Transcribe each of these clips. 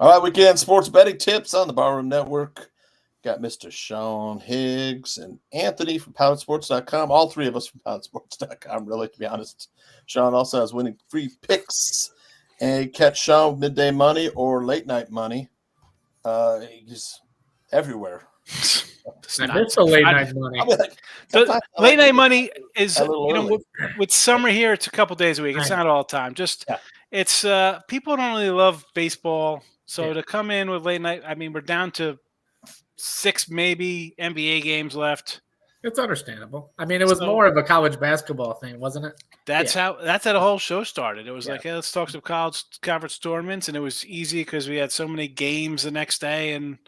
All right, weekend sports betting tips on the Barroom Network. Got Mr. Sean Higgs and Anthony from PoundSports.com. All three of us from PoundSports.com, really, to be honest. Sean also has winning free picks. And catch Sean with midday money or late night money. He's everywhere. It's a late night money. I mean, late night money is, with summer here, it's a couple days a week. It's not all the time. It's people don't really love baseball. So to come in with late night, I mean, we're down to 6 maybe NBA games left. It's understandable. I mean, it was more of a college basketball thing, wasn't it? That's how the whole show started. It was like, hey, let's talk some college conference tournaments, and it was easy because we had so many games the next day and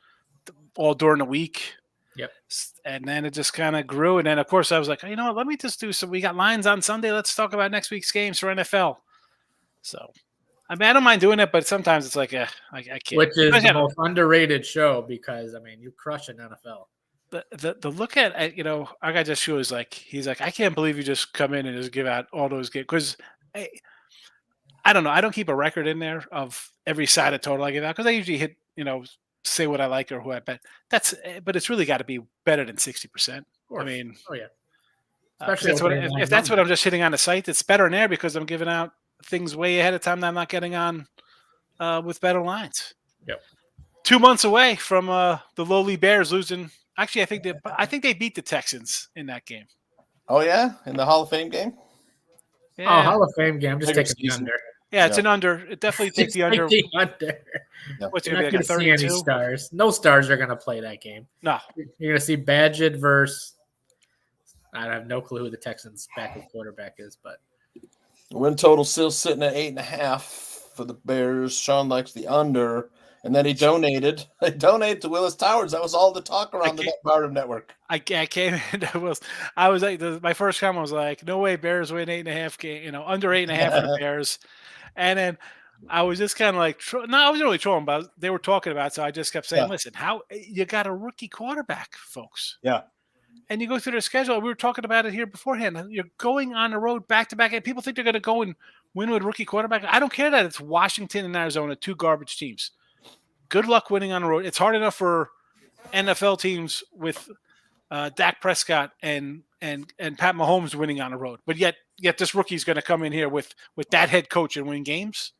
all during the week. Yep. And then it just kind of grew. And then, of course, I was like, you know what, let me just do some. We got lines on Sunday. Let's talk about next week's games for NFL. So, I mean, I don't mind doing it, but sometimes it's like, I can't. Which is the most underrated show because, I mean, you crush an NFL. The look at, our guy just was like, he's like, I can't believe you just come in and just give out all those games. Because I don't know. I don't keep a record in there of every side of total I give out because I usually hit, say what I like or who I bet. But it's really got to be better than 60%. I mean, especially if that's what I'm just hitting on the site, it's better in there because I'm giving out things way ahead of time that I'm not getting on with better lines. Yep. 2 months away from the lowly Bears losing. Actually, I think they beat the Texans in that game. Oh yeah, in the Hall of Fame game. Yeah. Oh, Hall of Fame game. Just taking the under. Yeah, it's an under. It definitely takes the under. Yeah. What's You're going not to going to see any stars. No stars are going to play that game. No. You're going to see Badgett versus. I have no clue who the Texans' backup quarterback is, but. Win total still sitting at 8.5 for the Bears. Sean likes the under, and then he donated. He donated to Willis Towers. That was all the talk around the Barroom Network. I came in. I was like, my first comment was like, no way, Bears win 8.5 game. Under 8.5 for the Bears, and then I was just kind of like, I wasn't really trolling, but they were talking about it, so I just kept saying, listen, how you got a rookie quarterback, folks? Yeah. And you go through their schedule. We were talking about it here beforehand. You're going on the road back-to-back. And people think they're going to go and win with rookie quarterback. I don't care that it's Washington and Arizona, 2 garbage teams. Good luck winning on the road. It's hard enough for NFL teams with Dak Prescott and Pat Mahomes winning on the road. But yet this rookie's going to come in here with that head coach and win games.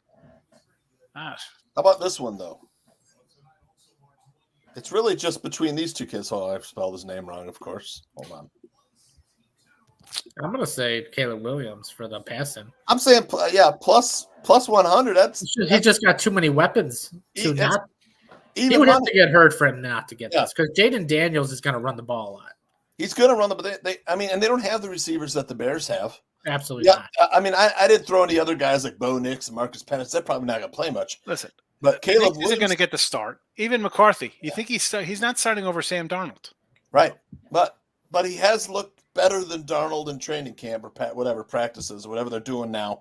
How about this one, though? It's really just between these two kids. Oh, I've spelled his name wrong, of course. Hold on. I'm going to say Caleb Williams for the passing. I'm saying, plus 100. He just got too many weapons to not. He would have to get hurt for him not to get this because Jaden Daniels is going to run the ball a lot. He's going to run but and they don't have the receivers that the Bears have. Absolutely not. I mean, I didn't throw any other guys like Bo Nix and Marcus Penix. They're probably not going to play much. Listen. But Caleb isn't going to get the start. Even McCarthy. You think he's not starting over Sam Darnold. Right. But he has looked better than Darnold in training camp or whatever practices, whatever they're doing now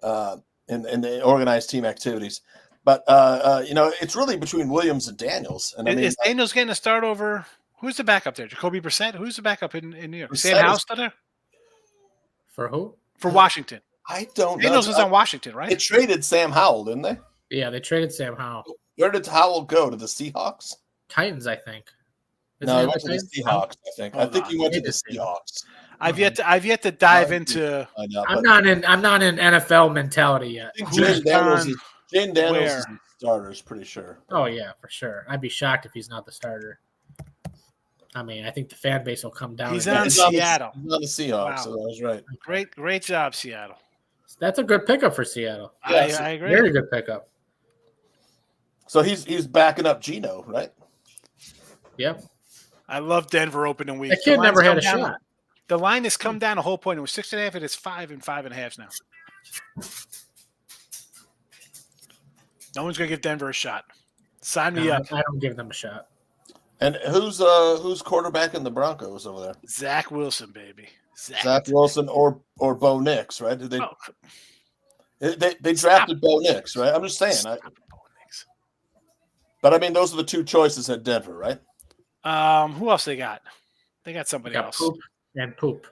in the organized team activities. But, it's really between Williams and Daniels. And is Daniels getting a start over – who's the backup there? Jacoby Brissett? Who's the backup in New York? Sam Howell still there? For who? For Washington. I don't know. Daniels was on Washington, right? They traded Sam Howell, didn't they? Yeah, they traded Sam Howell. Where did Howell go? To the Seahawks? Titans, I think. No, he went to the Seahawks, I think. I think he went to the Seahawks. I've yet to dive into. I'm not in NFL mentality yet. I think Jaden Daniels is the starter, pretty sure. Oh yeah, for sure. I'd be shocked if he's not the starter. I mean, I think the fan base will come down. He's on Seattle. He's on the Seahawks, so that was right. Great job, Seattle. That's a good pickup for Seattle. Yeah, I agree. Very good pickup. So he's backing up Geno, right? Yep. I love Denver opening week. That kid never had a shot. The line has come down a whole point. It was 6.5. It is 5 and 5.5 now. No one's gonna give Denver a shot. Sign me up. I don't give them a shot. And who's quarterback in the Broncos over there? Zach Wilson, baby. Zach Wilson or Bo Nix, right? Did they drafted Bo Nix, right? I'm just saying. But I mean, those are the two choices at Denver, right? Who else they got? They got somebody else. Poop.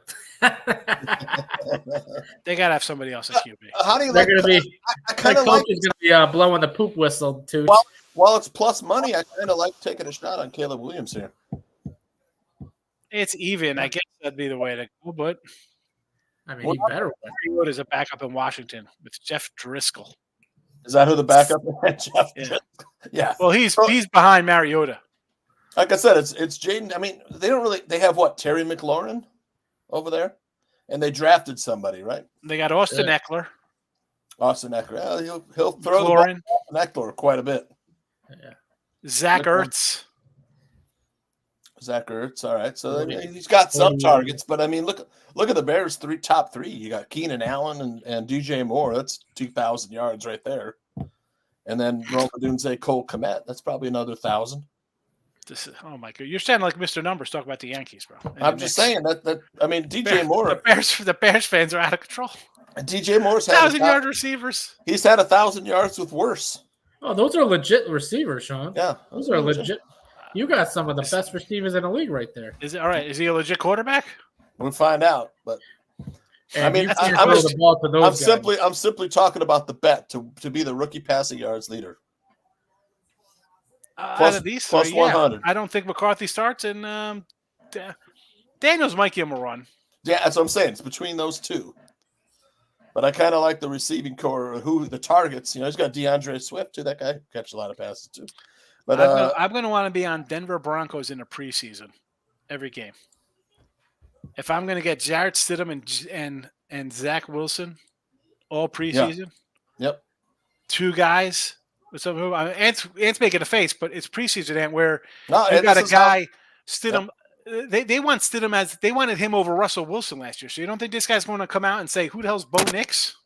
They gotta have somebody else at QB. How do you They're like? gonna be. I kind of like. Is gonna be blowing the poop whistle too. While it's plus money, I kind of like taking a shot on Caleb Williams here. It's even. I guess that'd be the way to go. But I mean, he better win. Mariota is a backup in Washington with Jeff Driscoll. Is that who the backup is? Yeah. Yeah. Well, he's behind Mariota. Like I said, it's Jaden. I mean, they have what, Terry McLaurin over there? And they drafted somebody, right? They got Austin Eckler. Austin Eckler. Well, he'll throw McLaurin. The ball at Eckler quite a bit. Yeah. Zach Ertz. All right. So I mean, he's got some targets, but I mean, look at the Bears' top three. You got Keenan Allen and DJ Moore. That's 2,000 yards right there. And then Rome Odunze, Cole Kmet. That's probably another 1,000. Oh my god, you're sounding like Mr. Numbers talking about the Yankees, bro. I'm just saying that. I mean, DJ Moore. The Bears fans are out of control. And DJ Moore's had 1,000-yard receivers. He's had 1,000 yards with worse. Oh, those are legit receivers, Sean. Yeah, those are legit. You got some of the best receivers in the league right there. Is it all right? Is he a legit quarterback? We'll find out. But and I mean, I'm simply talking about the bet to be the rookie passing yards leader. Out of these plus three, 100. I don't think McCarthy starts, and Daniels might give him a run. Yeah, that's what I'm saying. It's between those two. But I kind of like the receiving core, the targets. You know, he's got DeAndre Swift, too. That guy catch a lot of passes, too. But I'm going to want to be on Denver Broncos in the preseason every game. If I'm going to get Jarrett Stidham and Zach Wilson all preseason, yep, two guys. Ant's making a face, but it's preseason, Ant, where you got a guy, Stidham. Yep. They want Stidham they wanted him over Russell Wilson last year. So you don't think this guy's going to come out and say, "Who the hell's Bo Nix?"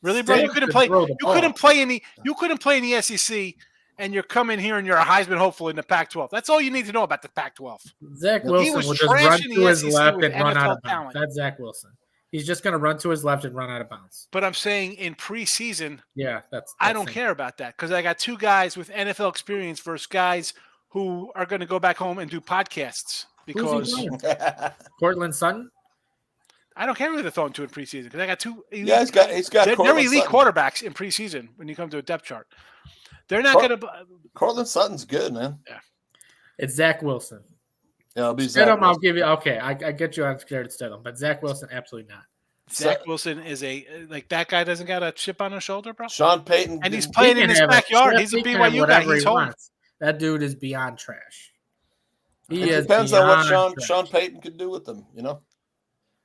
Really, bro? You couldn't play. You couldn't play in the SEC, and you're coming here and you're a Heisman hopeful in the Pac-12. That's all you need to know about the Pac-12. Zach Wilson will just run to his left and run out of bounds. That's Zach Wilson. He's just going to run to his left and run out of bounds. But I'm saying in preseason, that's I don't care about that because I got two guys with NFL experience versus guys who are going to go back home and do podcasts because Cortland Sutton. I don't care who they're throwing to in preseason because I got two. Yeah, he's got. They're elite quarterbacks in preseason when you come to a depth chart. They're not going to. Cortland Sutton's good, man. Yeah, it's Zach Wilson. Yeah, it'll be Zach Wilson. I'll give you. Okay, I get you on scared Stidham, but Zach Wilson, absolutely not. Zach Wilson is that guy doesn't got a chip on his shoulder, bro. Sean Payton, and he's playing in his backyard. He's a BYU guy. He's home. That dude is beyond trash. It depends on what Sean Payton could do with them, you know.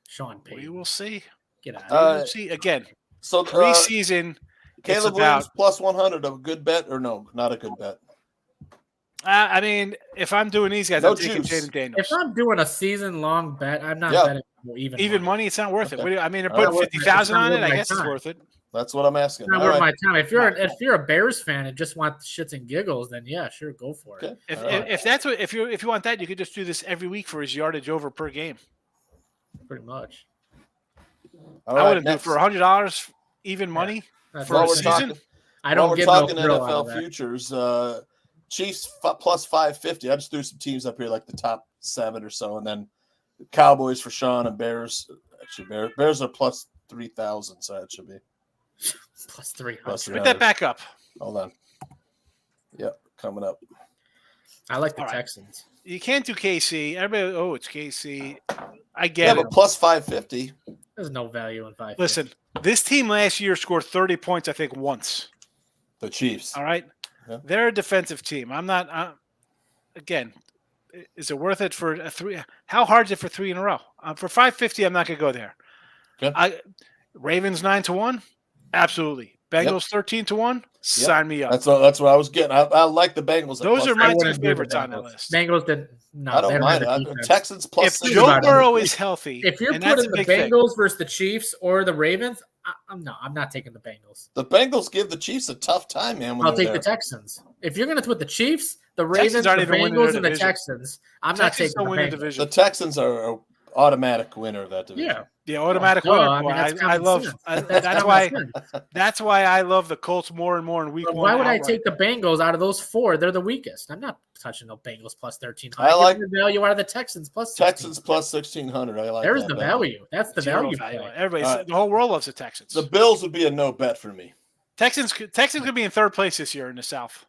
Sean Payton. We will see. Get out. We'll see again. So preseason. Caleb Williams plus 100, a good bet or no? Not a good bet. I mean, if I'm doing these guys, I'm taking Jaden Daniels. If I'm doing a season-long bet, I'm not betting even money. It's not worth it. I mean, they're putting 50,000 on it. I guess it's worth it. That's what I'm asking. It's not worth my time. If you're a Bears fan and just want shits and giggles, then yeah, sure, go for it. Okay. If you want that, you could just do this every week for his yardage over per game. Pretty much. I wouldn't do it for $100 even money for a season. I don't get talking no NFL futures. Chiefs plus 550. I just threw some teams up here like the top 7 or so, and then the Cowboys for Sean and Bears. Actually, Bears are plus 3,000, so that should be plus 300. Put that back up. Hold on. Yep, coming up. I like the Texans. You can't do KC. Everybody, it's KC. I get it. But plus 550. There's no value in 550. Listen, this team last year scored 30 points, I think, once. The Chiefs. All right. Yeah. They're a defensive team. I'm not. Again, is it worth it for a 3? How hard is it for 3 in a row? For 550, I'm not going to go there. Okay. Ravens 9-1, absolutely. Bengals 13-1, Sign me up. That's what I was getting. I like the Bengals. Those are my 2 do favorites the on the list. Bengals did no. I don't mind it. it. Texans plus. If 600. Joe Burrow is healthy, if you're and that's putting a the big Bengals thing. versus the Chiefs or the Ravens, I'm not taking the Bengals. The Bengals give the Chiefs a tough time, man. I'll take the Texans. If you're going to put the Chiefs, the Ravens, aren't the even winning their Bengals, and the division. Texans, I'm not taking the Bengals. Division. The Texans are an automatic winner of that division. Yeah, automatic winner. I mean, I love. That's why. That's why I love the Colts more and more in week 1. Why would I take the Bengals out of those 4? They're the weakest. I'm not touching the Bengals plus 1,300. I like the value out of the Texans plus 1,600. I like. There's the value. That's the value. Everybody, the whole world loves the Texans. The Bills would be a no bet for me. Texans could be in 3rd place this year in the South.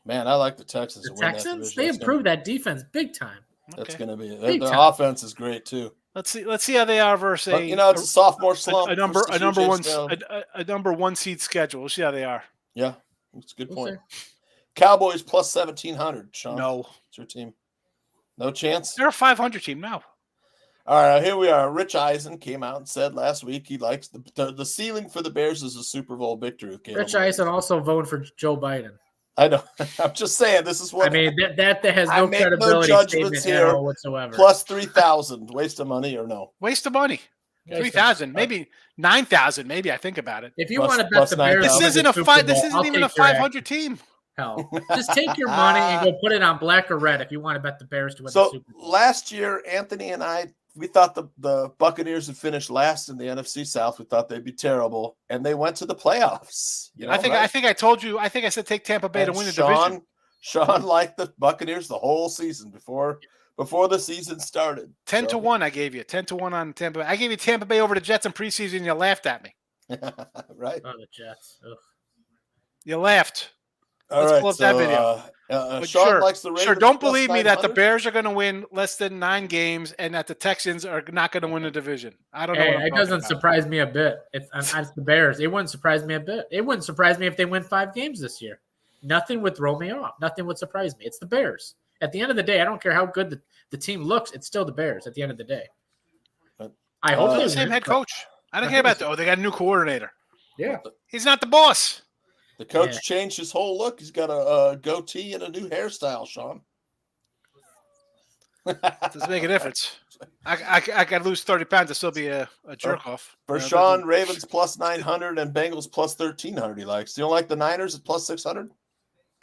Man, I like the Texans. The Texans, they improved that defense big time. That's going to be it. Their offense is great too. Let's see how they are versus it's a sophomore slump. A number 1 seed schedule. We'll see how they are. Yeah, that's a good point. Cowboys plus 1,700. Sean, no, it's your team. No chance. They're a 500 team now. All right, here we are. Rich Eisen came out and said last week he likes the ceiling for the Bears is a Super Bowl victory. Rich Eisen also voted for Joe Biden. I know. I'm just saying this is what I mean. That has no credibility judgments here whatsoever. Plus 3,000, waste of money or no? Waste of money. 3,000, maybe 9,000. Maybe I think about it. If you want to bet the Bears, this isn't even a 500 team. Hell, just take your money and go put it on black or red if you want to bet the Bears to win the Super Bowl. Last year, Anthony and I, we thought the Buccaneers would finish last in the NFC South. We thought they'd be terrible, and they went to the playoffs. I think I told you. I think I said take Tampa Bay to win the division. Sean liked the Buccaneers the whole season before the season started. 10-1, I gave you 10-1 on Tampa Bay. I gave you Tampa Bay over the Jets in preseason. You laughed at me. Right? Oh, the Jets. Ugh. You laughed. Let's pull up that video. Sean likes the Ravens. Don't believe me that the Bears are going to win less than 9 games and that the Texans are not going to win the division. I don't know. It doesn't surprise me a bit. It's the Bears. It wouldn't surprise me a bit. It wouldn't surprise me if they win 5 games this year. Nothing would throw me off. Nothing would surprise me. It's the Bears. At the end of the day, I don't care how good the team looks. It's still the Bears at the end of the day. I hope the same head coach. I don't care about they got a new coordinator. Yeah. He's not the boss. The coach changed his whole look. He's got a goatee and a new hairstyle, Sean. Doesn't make a difference. I could lose 30 pounds to still be a jerk off. For Sean, Ravens plus 900 and Bengals plus 1,300 he likes. Do you don't like the Niners at plus 600?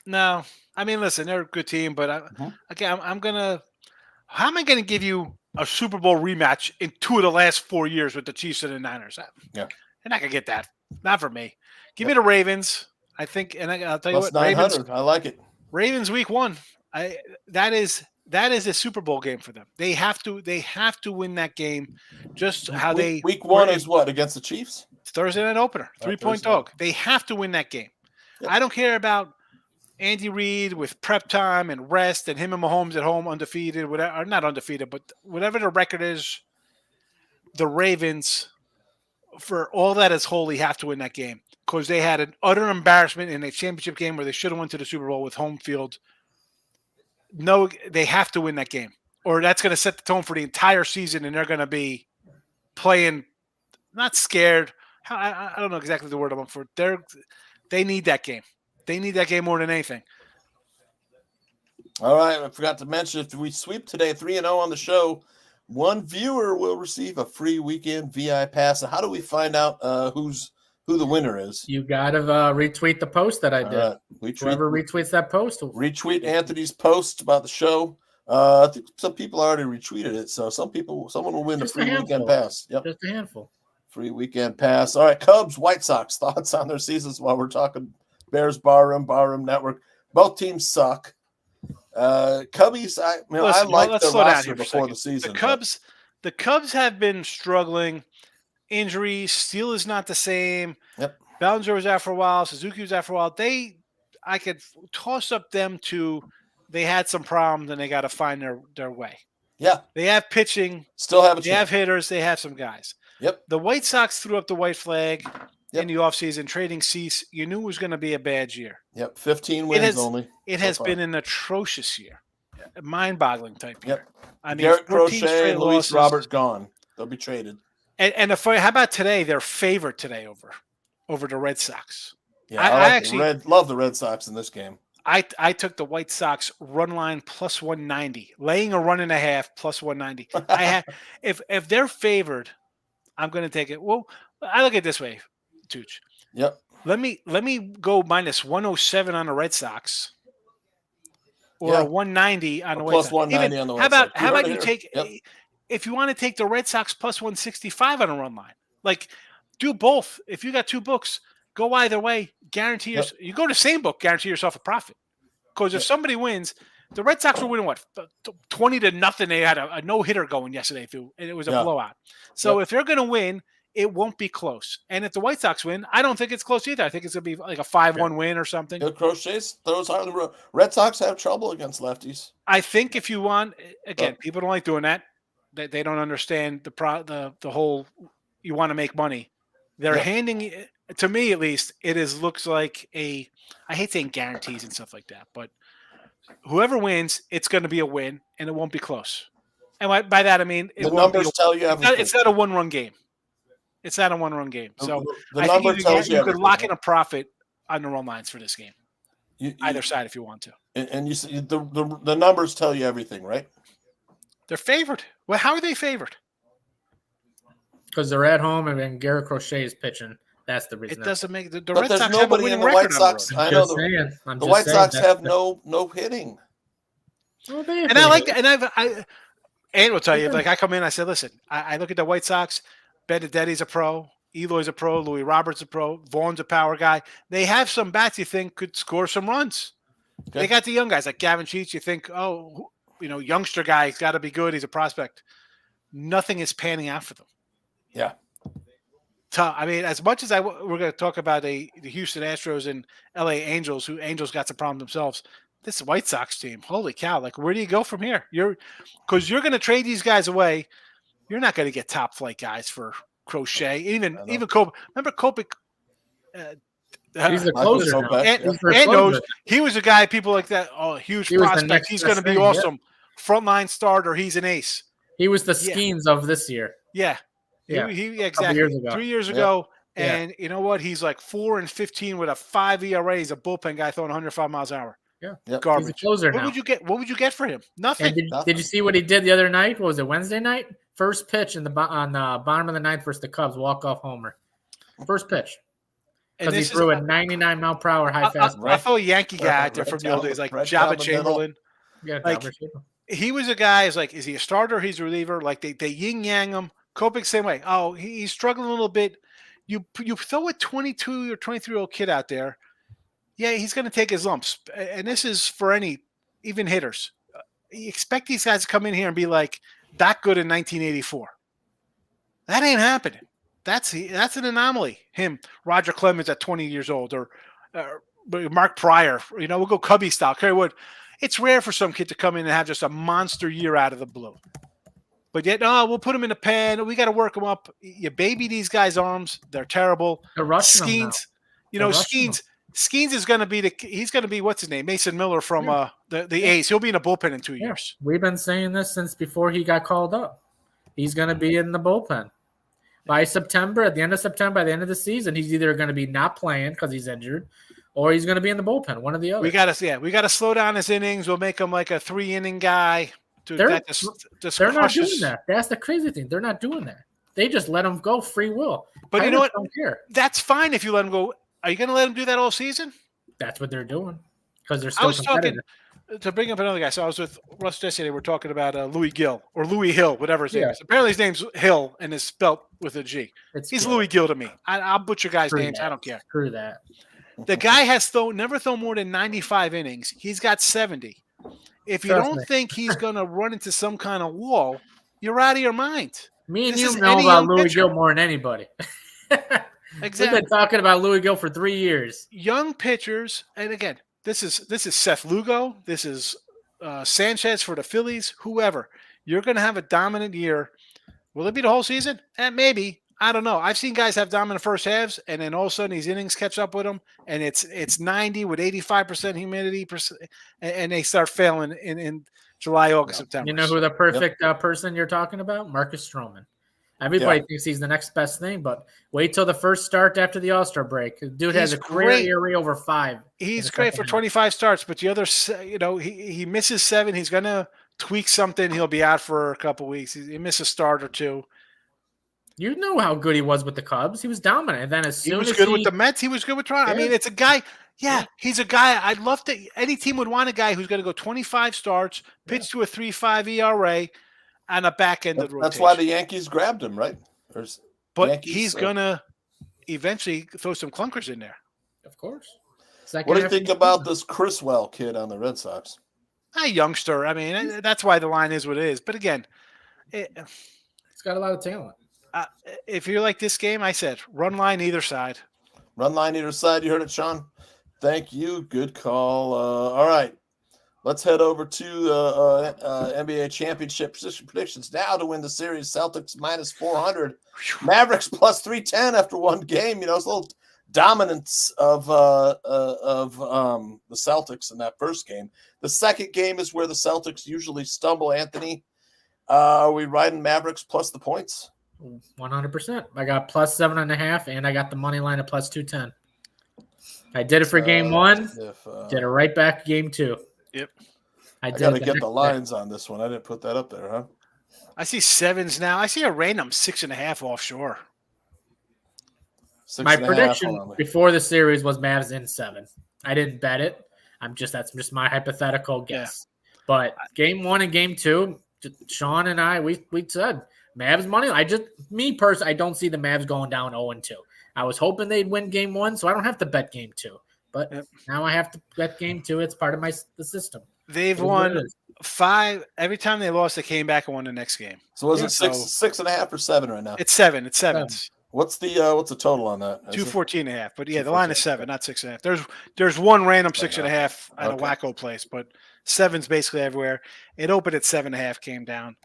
No. I mean, listen, they're a good team, but how am I going to give you a Super Bowl rematch in 2 of the last 4 years with the Chiefs and the Niners? Yeah. You're not going to get that. Not for me. Give me the Ravens. I think, and I'll tell you plus what, 900. I like it. Ravens week 1. That is a Super Bowl game for them. They have to win that game. Just how week 1 is what against the Chiefs? It's Thursday night opener, 3-point dog. They have to win that game. Yep. I don't care about Andy Reid with prep time and rest and him and Mahomes at home undefeated, whatever, or not undefeated, but whatever the record is. The Ravens, for all that is holy, have to win that game because they had an utter embarrassment in a championship game where they should have went to the Super Bowl with home field. No, they have to win that game, or that's going to set the tone for the entire season, and they're going to be playing not scared. I don't know exactly the word I'm looking for. They need that game. They need that game more than anything. All right, I forgot to mention, if we sweep today 3-0 on the show, one viewer will receive a free weekend VI pass. How do we find out who the winner is? You got to retweet the post that I did. Whoever retweets that post. Retweet Anthony's post about the show. I think some people already retweeted it, so someone will win the free weekend pass. Yep. Just a handful. Free weekend pass. All right, Cubs, White Sox, thoughts on their seasons while we're talking Bears, Barroom Network. Both teams suck. Cubbies, I like the roster before the season. The Cubs have been struggling. Injuries, Steele is not the same. Yep. Bellinger was out for a while. Suzuki was out for a while. I could toss up them to. They had some problems and they got to find their way. Yeah. They have pitching. Still have a chance. They have hitters. They have some guys. Yep. The White Sox threw up the white flag in the offseason, trading Cease. You knew it was going to be a bad year. Yep. 15 wins only. It has been an atrocious year. Mind-boggling type year. I mean, Garrett Crochet and Luis Robert gone. They'll be traded. And how about today? They're favored today over the Red Sox. Yeah, I actually love the Red Sox in this game. I took the White Sox run line plus 190, laying a run and a half plus 190. If they're favored, I'm going to take it. Well, I look at it this way, Tooch. Yep. Let me go minus 107 on the Red Sox, or a 190 on the White Sox. Plus 190 on the White Sox. How about you take if you want to take the Red Sox plus 165 on a run line? Like, do both. If you got two books, go either way. Guarantee you go to the same book. Guarantee yourself a profit. Because if somebody wins, the Red Sox were winning 20-0. They had a no hitter going yesterday, and it was a blowout. So if they're going to win, it won't be close. And if the White Sox win, I don't think it's close either. I think it's going to be like a 5-1 win or something. Crochets throws hard on the road. Red Sox have trouble against lefties. I think if you want, again, people don't like doing that. They don't understand the whole. You want to make money. They're handing, to me at least, looks like I hate saying guarantees and stuff like that, but whoever wins, it's going to be a win, and it won't be close. And by that I mean the numbers tell you everything. It's not a one-run game. It's not a one-run game. So the number tells you you could lock in a profit on the run lines for this game. Either side, if you want to. And you see the numbers tell you everything, right? They're favored. Well, how are they favored? Because they're at home and then Garrett Crochet is pitching. That's the reason. It doesn't make the Red Sox Sox have a winning record. White Sox. I know the White Sox have no hitting. Well, and I like that. And Ann will tell you, like I come in, I said, listen, I look at the White Sox. Benedetti's a pro. Eloy's a pro. Louis Roberts a pro. Vaughn's a power guy. They have some bats you think could score some runs. Okay. They got the young guys like Gavin Sheets. You think, youngster guy, he's got to be good. He's a prospect. Nothing is panning out for them. Yeah. I mean, as much as we're going to talk about the Houston Astros and LA Angels, who Angels got some problem themselves. This White Sox team, holy cow! Like, where do you go from here? Because you're going to trade these guys away. You're not going to get top flight guys for Crochet. Even Kopech. Remember Kopech? He's the closer. And knows he was a guy. People like that. Oh, huge prospect. He's going to be awesome. Frontline starter. He's an ace. He was the Skeens of this year. Yeah. Yeah, he exactly 3 years ago, and you know what? He's like 4-15 with a 5 ERA. He's a bullpen guy throwing 105 miles an hour. Yeah, garbage. He's a closer what now. What would you get for him? Nothing. Did you see what he did the other night? What was it, Wednesday night? First pitch on the bottom of the ninth versus the Cubs, walk-off homer. First pitch. Because he threw a 99-mile-per-hour high fastball. I thought a Yankee guy out there from the old days, like Jabba Chamberlain. Yeah, like, he was a guy. Is like, is he a starter? He's a reliever. Like they yin yang him. Kopech same way. Oh, he's struggling a little bit. You throw a 22 or 23-year-old kid out there. Yeah, he's going to take his lumps. And this is for even hitters. You expect these guys to come in here and be like that good in 1984. That ain't happening. That's an anomaly. Him, Roger Clemens at 20 years old, or Mark Pryor. We'll go Cubby style. Kerry Wood. It's rare for some kid to come in and have just a monster year out of the blue. But yet, we'll put them in the pen. We got to work them up. You baby these guys' arms. They're terrible. They're rushing Skeens, Skeens is going to be he's going to be, what's his name? Mason Miller from the A's. He'll be in the bullpen in 2 years. We've been saying this since before he got called up. He's going to be in the bullpen. By September, at the end of September, by the end of the season, he's either going to be not playing because he's injured, or he's going to be in the bullpen, one or the other. We got to slow down his innings. We'll make him like a 3-inning guy. Dude, they're not doing that. That's the crazy thing. They're not doing that. They just let him go free will. But you know what? Don't care. That's fine if you let him go. Are you going to let him do that all season? That's what they're doing because they're still I was talking to bring up another guy. So I was with Russ yesterday. We're talking about Louis Gill or Louis Hill, whatever his name is. Apparently his name's Hill and is spelt with a G. He's Louis Gill to me. I'll butcher guys' names. I don't care. Screw that. The guy has never thrown more than 95 innings. He's got 70. If you don't think he's going to run into some kind of wall, you're out of your mind. Me and you know about Louis Gill more than anybody. Exactly. We've been talking about Louis Gill for 3 years. Young pitchers, and again, this is Seth Lugo. This is Sanchez for the Phillies. Whoever, you're going to have a dominant year. Will it be the whole season? Maybe. I don't know. I've seen guys have dominant first halves, and then all of a sudden these innings catch up with them, and it's 90 with 85% humidity, and they start failing in July, August, September. You know who the perfect person you're talking about? Marcus Stroman. Everybody Yeah. thinks he's the next best thing, but wait till the first start after the All-Star break. The dude has He's a career great. ERA over 5. He's great for 25 starts, but the other, he misses 7. He's going to tweak something. He'll be out for a couple weeks. He misses a start or 2. You know how good he was with the Cubs. He was dominant. And then as soon He was as good with the Mets. He was good with Toronto. Yeah. I mean, it's a guy. Yeah, he's a guy. I'd love to. Any team would want a guy who's going to go 25 starts, pitch to a 3.5 ERA, and a back-ended rotation. That's why the Yankees grabbed him, right? But he's going to eventually throw some clunkers in there. Of course. What do you think about this Criswell kid on the Red Sox? A youngster. I mean, that's why the line is what it is. But again, he's got a lot of talent. If you like this game, I said run line either side. Run line either side. You heard it, Sean. Thank you. Good call. All right. Let's head over to NBA championship position predictions now to win the series. Celtics minus 400. Mavericks plus 310 after one game. You know, it's a little dominance of the Celtics in that first game. The second game is where the Celtics usually stumble, Anthony. Are we riding Mavericks plus the points? 100%. I got plus 7.5, and I got the money line at plus 210. I did it for game 1. Did it right back game 2. Yep. I got to get the lines on this one. I didn't put that up there, huh? I see 7s now. I see a random 6.5 offshore. My prediction before the series was Mavs in 7. I didn't bet it. That's just my hypothetical guess. Yeah. But game 1 and game 2, Sean and I, we said Mavs money. I don't see the Mavs going down 0-2. I was hoping they'd win game 1, so I don't have to bet game 2. But now I have to bet game 2. It's part of the system. They've won 5 every time they lost. They came back and won the next game. So was it 6.5 or 7 right now? It's 7. It's 7. What's the total on that? 214.5. But yeah, the line is 7, not 6.5. There's one random 6.5 at a wacko place, but 7's basically everywhere. It opened at 7.5, came down.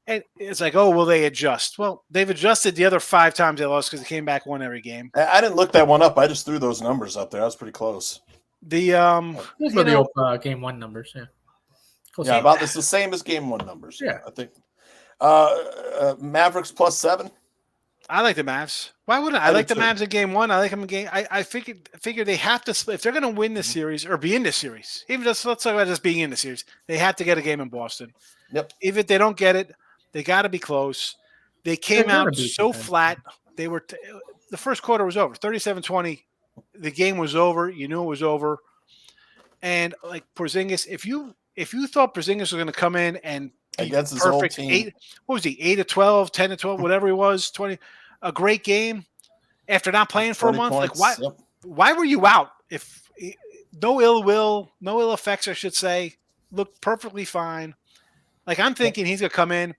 And it's like, oh, will they adjust? Well, they've adjusted the other 5 times they lost because they came back, won every game. I didn't look that one up. I just threw those numbers up there. I was pretty close. Those were the game 1 numbers. Yeah. About it's the same as game 1 numbers. Yeah, I think. Mavericks plus 7. I like the Mavs. Why wouldn't I like the Mavs in game 1? I like them in game. I figure they have to split if they're going to win this series or be in this series. Even let's talk about just being in the series. They have to get a game in Boston. Yep. Even if they don't get it, they got to be close. They came out so flat. They were the first quarter was over, 37-20. The game was over. You knew it was over. And like Porzingis, if you thought Porzingis was going to come in and against his old team, 8-12, 10-12, whatever he was, 20, a great game after not playing for a month. Points, like why were you out? If no ill will, no ill effects, I should say, looked perfectly fine. Like I'm thinking he's gonna come in,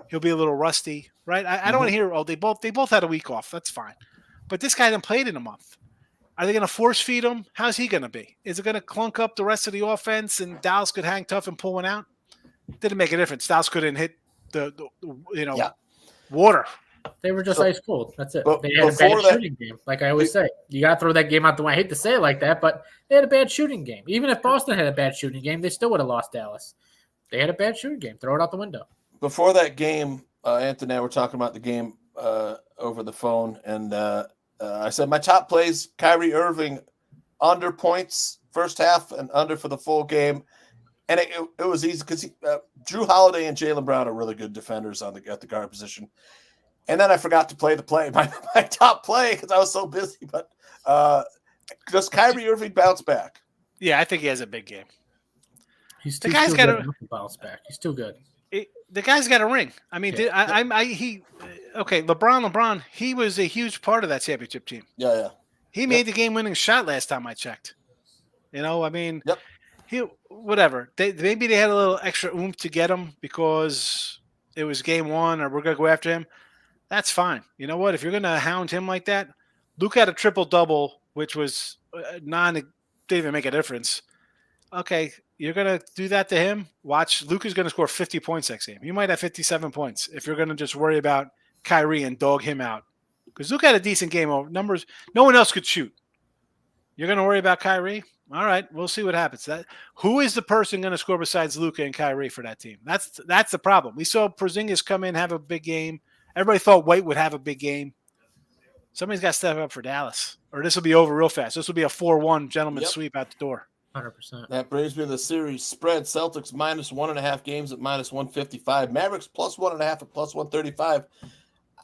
he'll be a little rusty, right? I don't want to hear they both had a week off. That's fine, but this guy hasn't played in a month. Are they going to force feed him? How's he going to be? Is it going to clunk up the rest of the offense and Dallas could hang tough and pull one out? Didn't make a difference. Dallas couldn't hit the water. They were just ice cold. That's it. They had a bad shooting game. Like I always say, you got to throw that game out the window. I hate to say it like that, but they had a bad shooting game. Even if Boston had a bad shooting game, they still would have lost Dallas. They had a bad shooting game. Throw it out the window. Before that game, Anthony and I were talking about the game over the phone, and I said my top plays, Kyrie Irving under points first half and under for the full game. And it was easy because Drew Holiday and Jaylen Brown are really good defenders at the guard position. And then I forgot to play my top play because I was so busy. But does Kyrie Irving bounce back? Yeah, I think he has a big game. The guy's got to bounce back. He's too good. The guy's got a ring. I mean, LeBron, he was a huge part of that championship team. Yeah. He made the game-winning shot last time I checked. Maybe they had a little extra oomph to get him because it was game 1 or we're going to go after him. That's fine. You know what? If you're going to hound him like that, Luke had a triple-double, which was didn't even make a difference. Okay, you're going to do that to him? Watch, Luke is going to score 50 points next game. You might have 57 points if you're going to just worry about Kyrie and dog him out. Because Luke had a decent game over numbers. No one else could shoot. You're going to worry about Kyrie? All right, we'll see what happens. Who is the person going to score besides Luka and Kyrie for that team? That's the problem. We saw Porzingis come in, have a big game. Everybody thought White would have a big game. Somebody's got to step up for Dallas, or this will be over real fast. This will be a 4-1 gentleman's sweep out the door. 100%. That brings me to the series spread. Celtics minus 1.5 games at minus 155. Mavericks plus 1.5 at plus 135.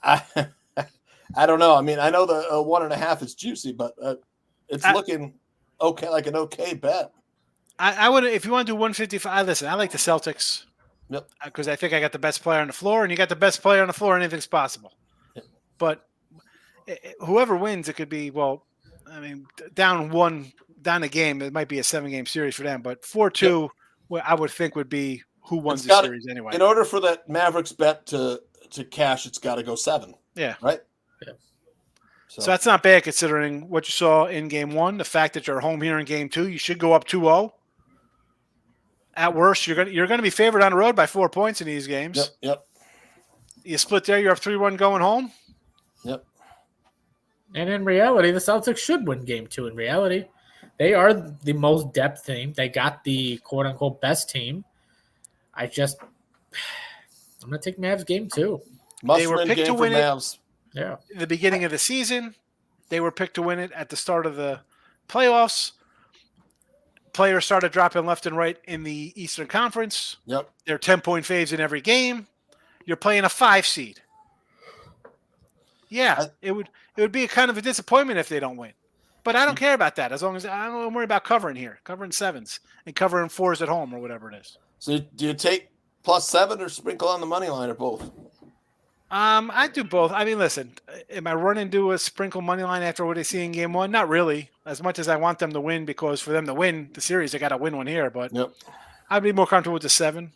I don't know. I mean, I know the 1.5 is juicy, but it's looking okay, like an okay bet. I would, if you want to do 155. Listen, I like the Celtics. Yep. Because I think I got the best player on the floor, and you got the best player on the floor. Anything's possible. Yep. But whoever wins, it could be down a game. It might be a 7-game series for them, but 4-2, I would think would be who wins the series anyway. In order for that Mavericks bet to cash, it's got to go 7. Yeah. Right. Yeah. So that's not bad considering what you saw in game 1. The fact that you're home here in game 2, you should go up 2-0. At worst, you're going to be favored on the road by 4 points in these games. Yep. You split there, you're up 3-1 going home. Yep. And in reality, the Celtics should win game 2. In reality, they are the most depth team. They got the quote unquote best team. I'm going to take Mavs game 2. They were picked to win it. Yeah. In the beginning of the season, they were picked to win it at the start of the playoffs. Players started dropping left and right in the Eastern Conference. Yep. They're 10-point faves in every game. You're playing a 5 seed. Yeah, it would be a kind of a disappointment if they don't win. But I don't care about that as long as I don't worry about covering here, covering 7s and covering 4s at home or whatever it is. So do you take plus 7 or sprinkle on the money line or both? I do both. I mean, listen, am I running to a sprinkle money line after what I see in game 1? Not really. As much as I want them to win, because for them to win the series, they got to win one here. But I'd be more comfortable with the 7.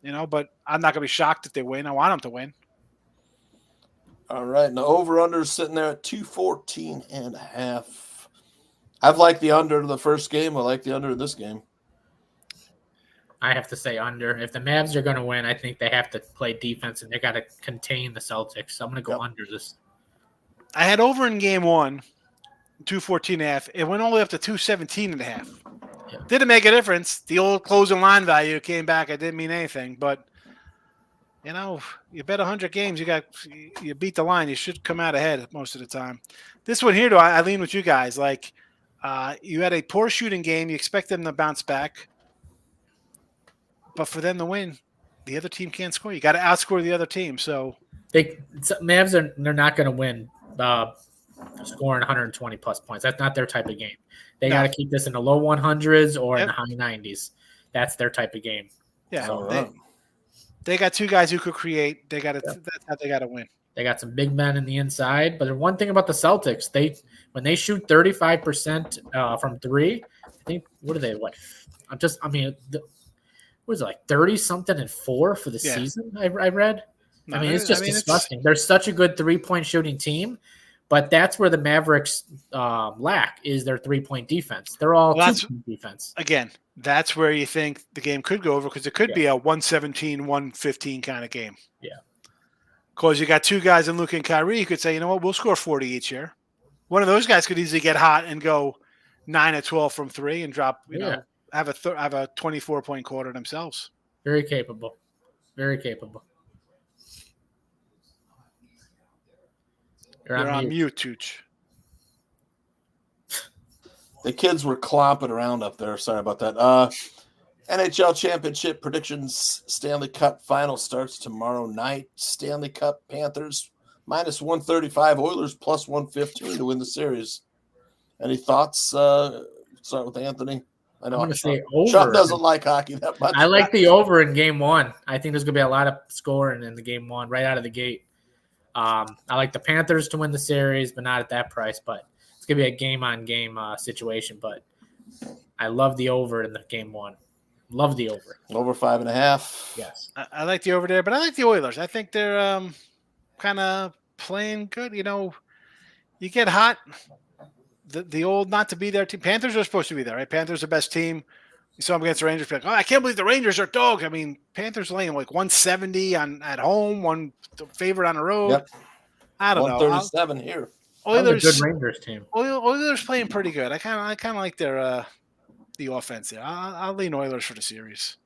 But I'm not going to be shocked if they win. I want them to win. All right. And the over-under is sitting there at 214.5. I've liked the under the first game. I like the under of this game. I have to say under. If the Mavs are going to win, I think they have to play defense and they got to contain the Celtics. So I'm going to go under this. I had over in game 1, 214.5. It went all the way up to 217.5. Yeah. Didn't make a difference. The old closing line value came back. It didn't mean anything. But, you bet 100 games, you beat the line. You should come out ahead most of the time. This one here, though, I lean with you guys. Like, you had a poor shooting game. You expect them to bounce back. But for them to win, the other team can't score. You got to outscore the other team. So Mavs they're not going to win scoring 120 plus points. That's not their type of game. They got to keep this in the low 100s or in the high 90s. That's their type of game. Yeah, So, they got 2 guys who could create. They got to. That's how they got to win. They got some big men in the inside. But the one thing about the Celtics, when they shoot 35% from 3, I think what are they? What was it, like 30-something and 4 for the season? I read. No, it's just disgusting. They're such a good 3-point shooting team, but that's where the Mavericks lack is their 3-point defense. They're all 2-point defense. Again, that's where you think the game could go over because it could be a 117, 115 kind of game. Yeah. Because you got 2 guys in Luke and Kyrie, you could say, you know what, we'll score 40 each here. One of those guys could easily get hot and go 9 or 12 from 3 and drop, have a 24-point quarter themselves. Very capable. Very capable. You're on mute, Tooch. The kids were clomping around up there. Sorry about that. NHL Championship predictions. Stanley Cup final starts tomorrow night. Stanley Cup Panthers minus 135. Oilers plus 115 to win the series. Any thoughts? Start with Anthony. I know I'm going to say over. Sean doesn't like hockey that much. I like the over in game 1. I think there's going to be a lot of scoring in the game 1 right out of the gate. I like the Panthers to win the series, but not at that price. But it's going to be a game-on-game situation. But I love the over in the game 1. Love the over. Over 5.5. Yes. I like the over there, but I like the Oilers. I think they're kind of playing good. You get hot. The old not to be there team. Panthers are supposed to be there, right? Panthers are the best team. You saw them against the Rangers. Like, I can't believe the Rangers are dogs. I mean, Panthers laying like 170 at home, one favorite on the road. Yep. I don't know. 137 here. Oilers, good Rangers team. Oilers playing pretty good. I kind of like their the offense there. I'll lean Oilers for the series.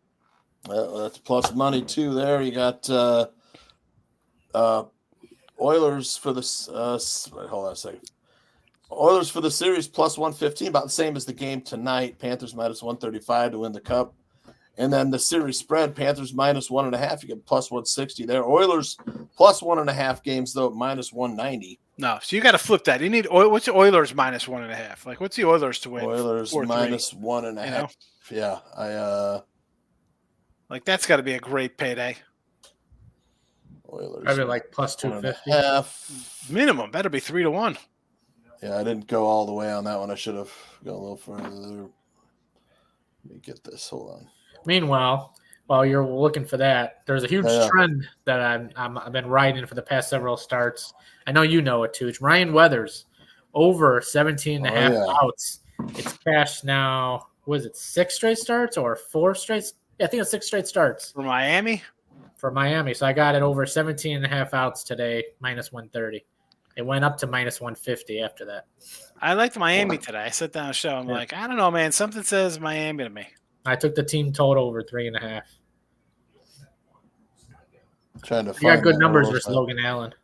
That's plus money too. There you got Oilers for the hold on a second. Oilers for the series plus 115, about the same as the game tonight. Panthers minus 135 to win the cup. And then the series spread, Panthers minus 1.5. You get plus 160 there. Oilers plus 1.5 games, though, minus 190. No, so you got to flip that. You need what's the Oilers minus 1.5? Like, what's the Oilers to win? Oilers minus 1.5. You know? Yeah, like that's got to be a great payday. Oilers Probably like plus 250. half. Minimum better be 3-1. Yeah, I didn't go all the way on that one. I should have gone a little further. Let me get this. Hold on. Meanwhile, while you're looking for that, there's a huge trend that I've been riding for the past several starts. I know you know it, Tooch. Ryan Weathers, over 17.5 outs. It's cashed now. Was it 6 straight starts or 4 straight? Yeah, I think it's 6 straight starts. For Miami? For Miami. So I got it over 17.5 outs today, minus 130. It went up to minus 150 after that. I liked Miami today. I sat down on a show. I'm like, I don't know, man. Something says Miami to me. I took the team total over 3.5. Trying to find. You got good numbers versus Logan Allen.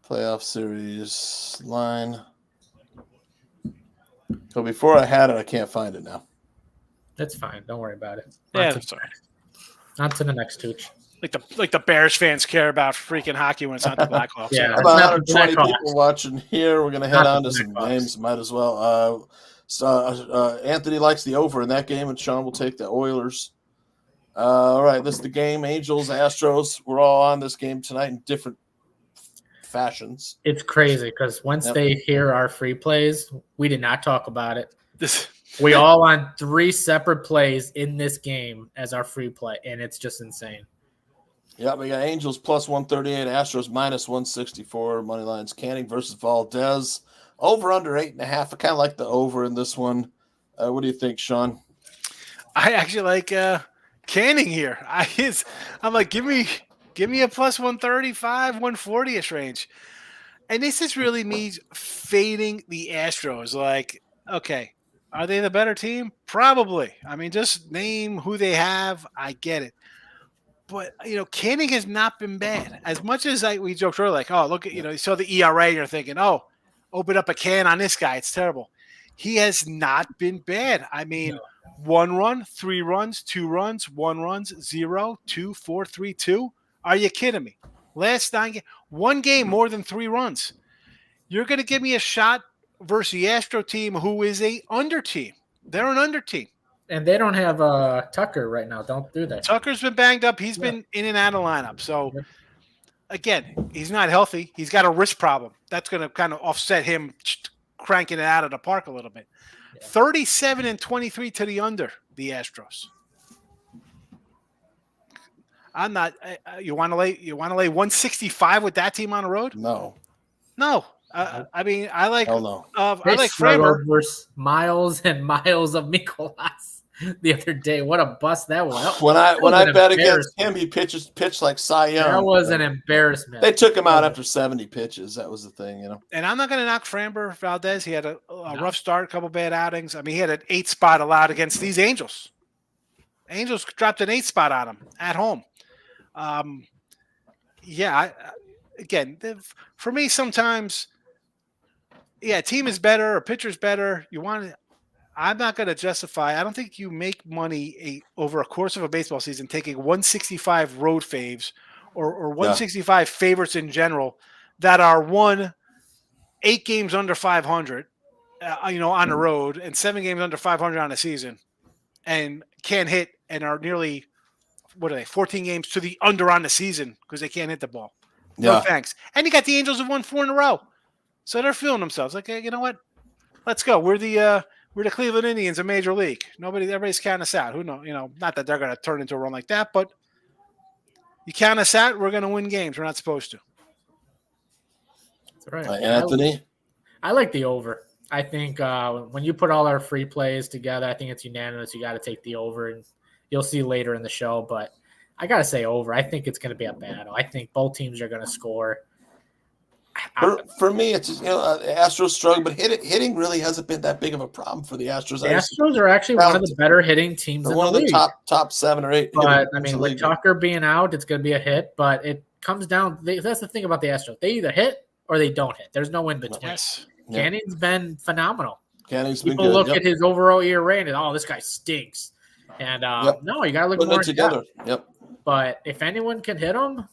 Playoff series line. So before I had it, I can't find it now. That's fine. Don't worry about it. On to the next, Tooch. Like the Bears fans care about freaking hockey when it's not the Blackhawks. Yeah, about 120 people watching here. We're going to head on to some games. Might as well. Anthony likes the over in that game, and Sean will take the Oilers. All right, this is the game. Angels, Astros. We're all on this game tonight in different fashions. It's crazy because once they hear our free plays, we did not talk about it. We all on 3 separate plays in this game as our free play, and it's just insane. Yeah, we got Angels plus 138, Astros minus 164. Money lines Canning versus Valdez. Over under 8.5. I kind of like the over in this one. What do you think, Sean? I actually like Canning here. I'm like, give me a plus 135, 140-ish range. And this is really me fading the Astros. Like, okay, are they the better team? Probably. I mean, just name who they have. I get it. But, Canning has not been bad. As much as we joked earlier, like, oh, look at, you saw the ERA and you're thinking, oh, open up a can on this guy. It's terrible. He has not been bad. I mean, 1 run, 3 runs, 2 runs, 1 runs, 0, 2, 4, 3, 2. Are you kidding me? Last 9 games, 1 game more than 3 runs. You're going to give me a shot versus the Astro team who is a under team. They're an under team. And they don't have Tucker right now. Don't do that. Tucker's been banged up. He's been in and out of lineup. So, again, he's not healthy. He's got a wrist problem. That's going to kind of offset him cranking it out of the park a little bit. 37-23 to the under, the Astros. I'm not. You want to lay 165 with that team on the road? No. I mean, I like. Hell no. I like Framber versus Miles and Miles of Mikolas the other day. What a bust that was. When I bet against him, he pitched like Cy Young. That was an embarrassment. They took him out after 70 pitches. That was the thing, And I'm not going to knock Framber Valdez. He had a rough start, a couple bad outings. I mean, he had an 8 spot allowed against these Angels. Angels dropped an 8 spot on him at home. Again, for me, sometimes, team is better or pitcher's better. I'm not going to justify. I don't think you make money over a course of a baseball season taking 165 road faves or 165 favorites in general that are 8 games under 500, on the road and 7 games under 500 on the season, and can't hit and are nearly 14 games to the under on the season because they can't hit the ball. No thanks. And you got the Angels have won 4 in a row, so they're feeling themselves like, hey, you know what? Let's go. We're the Cleveland Indians of Major League. Everybody's counting us out. Who knows? Not that they're going to turn into a run like that, but you count us out, we're going to win games. We're not supposed to. That's right. Anthony? I like the over. I think when you put all our free plays together, I think it's unanimous. You got to take the over, and you'll see later in the show. But I got to say over. I think it's going to be a battle. I think both teams are going to score. For me, it's Astros struggle, but hitting really hasn't been that big of a problem for the Astros. The Astros are actually one of the better hitting teams in the league. One of the top 7 or 8. But I mean, with Tucker being out, it's going to be a hit. But it comes down. That's the thing about the Astros. They either hit or they don't hit. There's no in between. Yes. Canning's been phenomenal. Canning's been People good. look at his overall ERA and this guy stinks. And no, you gotta look Putting more it together. Yep. But if anyone can hit him,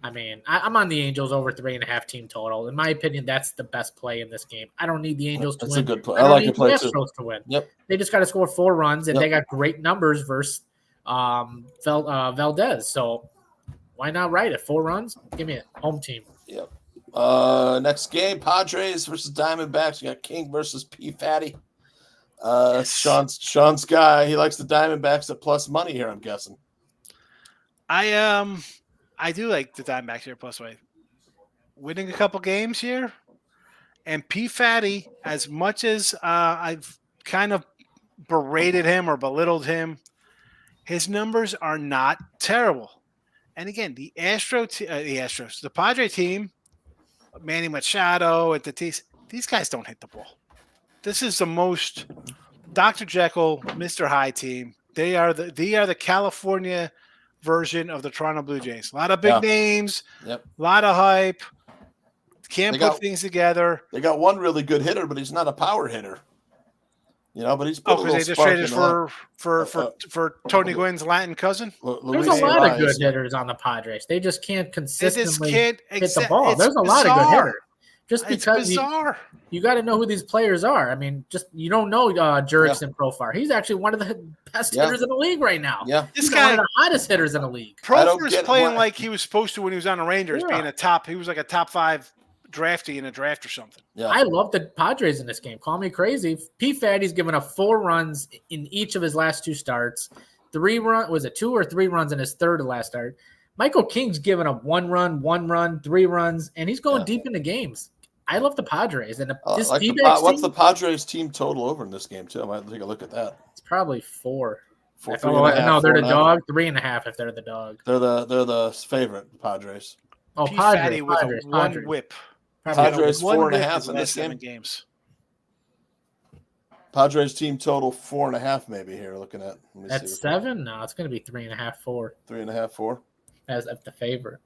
I mean, I'm on the Angels over 3.5 team total. In my opinion, that's the best play in this game. I don't need the Angels to win. That's a good play. I like need the play the too. Astros to win. Yep. They just got to score 4 runs, and they got great numbers versus Valdez. So why not write it? 4 runs? Give me a home team. Yep. Next game, Padres versus Diamondbacks. You got King versus P. Fatty. Sean's guy. He likes the Diamondbacks at plus money here, I'm guessing. I do like the Diamondbacks here plus money. Winning a couple games here. And P. Fatty, as much as I've kind of berated him or belittled him, his numbers are not terrible. And again, the Padre team, Manny Machado and Tatis, these guys don't hit the ball. This is the most Dr. Jekyll, Mr. Hyde team. They are the California version of the Toronto Blue Jays. A lot of big names, a lot of hype. Can't put things together. They got one really good hitter, but he's not a power hitter. But he's put because they just traded for Tony Gwynn's Latin cousin. There's a lot of good hitters on the Padres. They just can't consistently hit the ball. There's a lot of good hitters. Just because you got to know who these players are. I mean, you don't know Jurickson Profar. He's actually one of the best hitters in the league right now. Yeah, he's one of the hottest hitters in the league. Profar's playing like he was supposed to when he was on the Rangers, being he was like a top 5 draftee in a draft or something. Yeah, I love the Padres in this game. Call me crazy. P. Fatty's given up 4 runs in each of his last 2 starts. 2 or 3 runs in his third to last start? Michael King's given up 1 run, 3 runs, and he's going deep into games. I love the Padres. And what's the Padres team total over in this game, too? I might take a look at that. It's probably 4. 4, No, they're the dog. 3.5 if they're the dog. They're the favorite, the Padres. Oh, Padres with one whip. Padres 4.5 in this game. Games. Padres team total 4.5 maybe here. Looking at that's 7. No, it's going to be 3.5, 4. 3.5, 4. As of the favorite.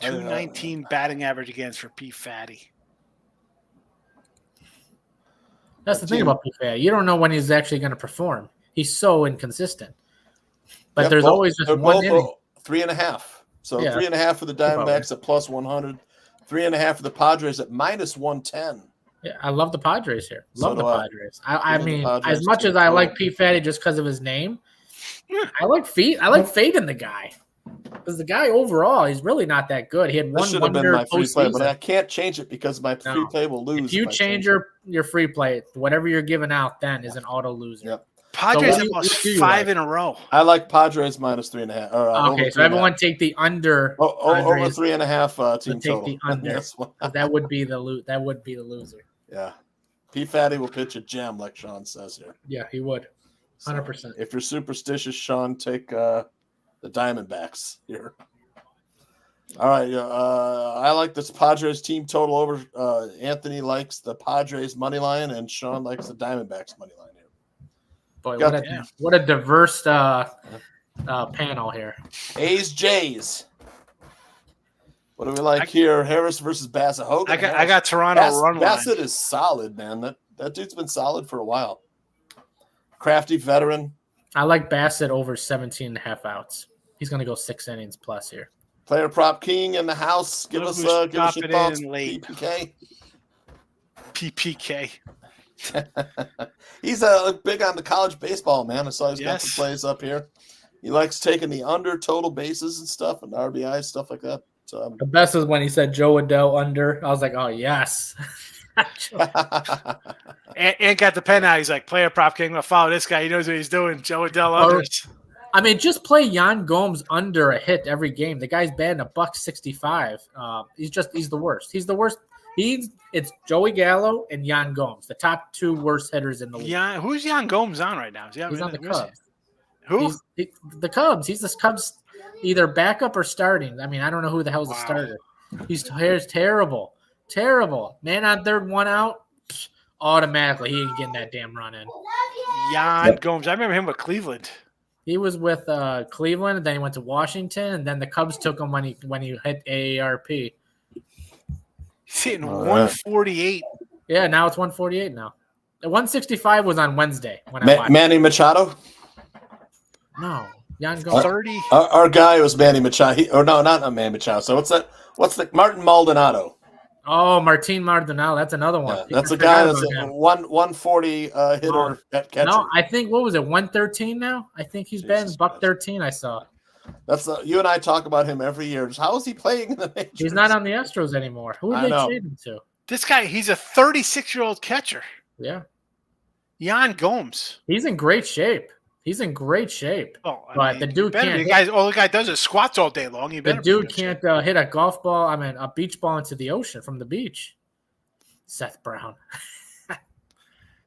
219 batting average against for P. Fatty. That's the thing about P. Fatty. You don't know when he's actually going to perform. He's so inconsistent. But there's always just one inning. 3.5. So 3.5 for the Diamondbacks at plus 100. 3.5 for the Padres at minus 110. Yeah, I love the Padres here. Love the Padres. I mean, Padres as much as I like P. Fatty just because of his name, I like fading the guy. Because the guy overall, he's really not that good. He had one should have been my free play, postseason. but I can't change it because my free play will lose. If you change your free play, whatever you're giving out then is an auto loser. Yep. Padres have lost 5 in a row. I like Padres minus 3.5. Okay, so everyone take the under. Over 3.5 team total. Take the under. That would be the loser. Yeah. P. Fatty will pitch a gem, like Sean says here. Yeah, he would. 100%. So if you're superstitious, Sean, take the Diamondbacks here. All right. I like this Padres team total over. Anthony likes the Padres money line, and Sean likes the Diamondbacks money line here. Boy, what a diverse panel here. A's Jays. What do we like here? Harris versus Bassett. Hogan. I got Toronto run line. Bassett is solid, man. That dude's been solid for a while. Crafty veteran. I like Bassett over 17.5 outs. He's going to go 6 innings plus here. Player prop king in the house. Give us your thoughts. Late. PPK. He's big on the college baseball, man. I saw he's got some plays up here. He likes taking the under total bases and stuff and RBI stuff like that. So, the best was when he said Joe Adell under. I was like, oh yes. and got the pen out. He's like, player prop king. I'll follow this guy. He knows what he's doing. Joe Adell under. I mean, just play Yan Gomes under a hit every game. The guy's batting $165. He's the worst. He's the worst. It's Joey Gallo and Yan Gomes, the top 2 worst hitters in the league. Yeah, who's Yan Gomes on right now? He's on the Cubs. Who? The Cubs. He's the Cubs either backup or starting. I mean, I don't know who the hell's the starter. He's terrible. Terrible. Man on third, 1 out, automatically he ain't getting that damn run in. Yan Gomes. I remember him with Cleveland. He was with Cleveland, and then he went to Washington, and then the Cubs took him when he hit AARP. He's hitting All right. 148. Yeah, now it's 148 now. The 165 was on Wednesday when I watched. Manny Machado? No, Yan Gomes. 30. Our guy was Manny Machado. Not Manny Machado. So what's the Martin Maldonado? Oh, Martin Maldonado. That's another one. Yeah, that's a guy that's a 140 hitter at catcher. No, I think, what was it, 113 now? I think he's been $113, I saw. That's you and I talk about him every year. Just how is he playing in the majors? He's not on the Astros anymore. Who did they trade him to? This guy, he's a 36-year-old catcher. Yeah. Yan Gomes. He's in great shape. Oh, but the dude can't. All the guy does is squats all day long. The dude can't hit a golf ball. A beach ball into the ocean from the beach. Seth Brown.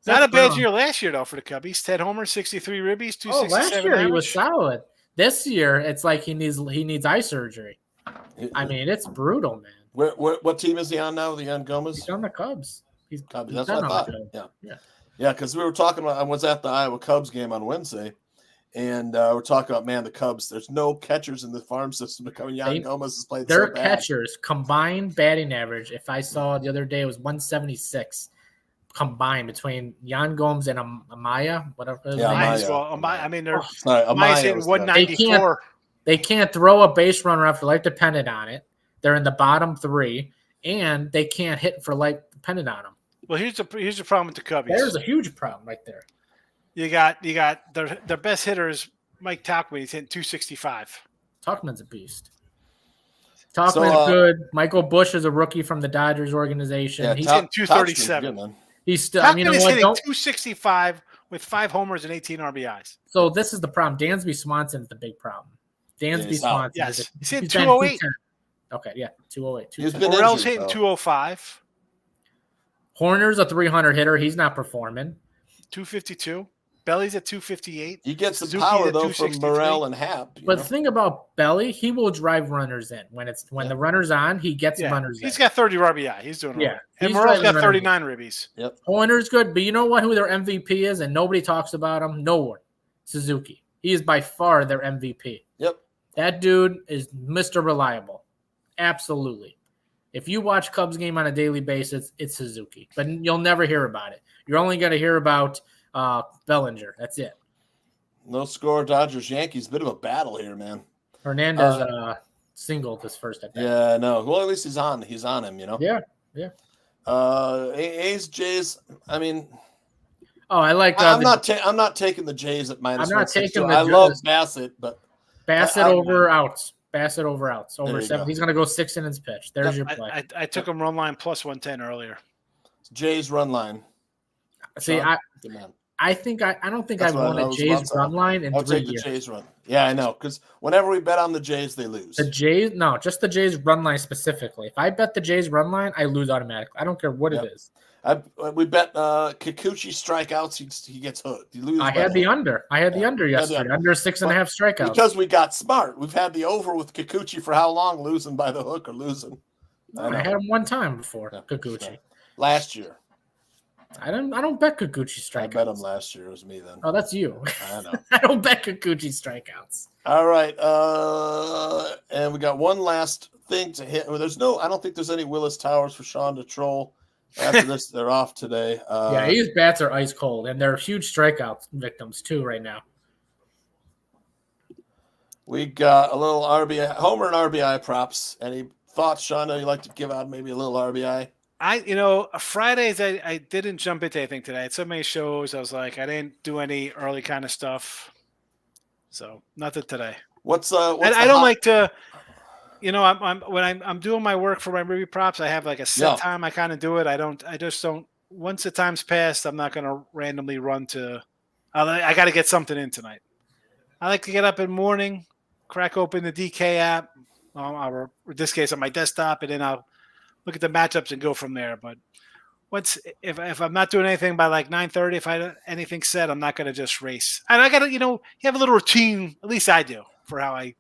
Not a bad year last year though for the Cubbies. 10 homers, 63 ribbies, 267 last year average. he was solid. This year it's like he needs eye surgery. It's brutal, man. What team is he on now? The Yan Gomes? He's on the Cubs. He's Cubs. That's what I thought. Yeah, because we were talking about. I was at the Iowa Cubs game on Wednesday, and we're talking about the Cubs. There's no catchers in the farm system to come. Yan Gomes has played. Their so bad. catchers combined batting average. If I saw the other day, it was 176 combined between Yan Gomes and Amaya, whatever. Amaya's hitting 194. They can't throw a base runner after life dependent on it. They're in the bottom 3, and they can't hit for life dependent on them. Well, here's the problem with the Cubbies. There's a huge problem right there. You got their best hitter is Mike Tauchman. He's hitting 265. Tauchman's a beast. Tauchman's good. Michael Busch is a rookie from the Dodgers organization. He's hitting 237. He's still. Tauchman is hitting 265 with 5 homers and 18 RBIs. So this is the problem. Dansby Swanson is the big problem. Dansby Swanson. Yes, he's hitting 208. Okay, yeah, 208. Morel's hitting 205. Horner's a 300 hitter. He's not performing. 252. Belly's at 258. He gets the power though from Morel and Happ. But the thing about Belly, he will drive runners in when the runner's on. He gets runners in. He's got 30 RBI. He's doing right. And Morel's got 39 ribbies. Yep. Horner's good, but you know what? Who their MVP is, and nobody talks about him. No one. Suzuki. He is by far their MVP. Yep. That dude is Mr. Reliable. Absolutely. If you watch Cubs game on a daily basis, it's Suzuki, but you'll never hear about it. You're only going to hear about Bellinger. That's it. No score, Dodgers, Yankees. Bit of a battle here, man. Hernandez singled his first at bat. Yeah, no. Well, at least he's on him, Yeah. A's, Jays. I mean, I like. I'm not taking the Jays at minus. I'm not taking the. I love Bassett, but Bassett over outs. Bassett over outs. Over 7. Go. He's going to go 6 innings pitch. There's your play. I took him run line plus 110 earlier. Jays run line. See, I don't think I've won a Jays run line in 3 years. I'll take the Jays run. Yeah, I know. Because whenever we bet on the Jays, they lose. Just the Jays run line specifically. If I bet the Jays run line, I lose automatically. I don't care what it is. We bet Kikuchi strikeouts. He gets hooked. I had the under. Yesterday. Under 6.5 strikeouts. Because we got smart. We've had the over with Kikuchi for how long? Losing by the hook or losing? I had him one time before Kikuchi. Last year. I don't bet Kikuchi strikeouts. I bet him last year. It was me then. Oh, that's you. I know. I don't bet Kikuchi strikeouts. All right. And we got one last thing to hit. I don't think there's any Willis Towers for Sean to troll. After this, they're off today. His bats are ice cold, and they're huge strikeout victims too right now. We got a little RBI, homer and RBI props. Any thoughts, Sean? You like to give out maybe a little RBI? Fridays I didn't jump into anything today. I had so many shows. I was like, I didn't do any early kind of stuff. So nothing today. I don't like to. I'm doing my work for my movie props. I have like a set time. I kind of do it. I just don't. Once the time's passed, I'm not going to randomly run to. I got to get something in tonight. I like to get up in the morning, crack open the DK app. Or in this case, on my desktop, and then I'll look at the matchups and go from there. But if I'm not doing anything by like 9:30, if I have anything set, I'm not going to just race. And I got to, you have a little routine. At least I do for how I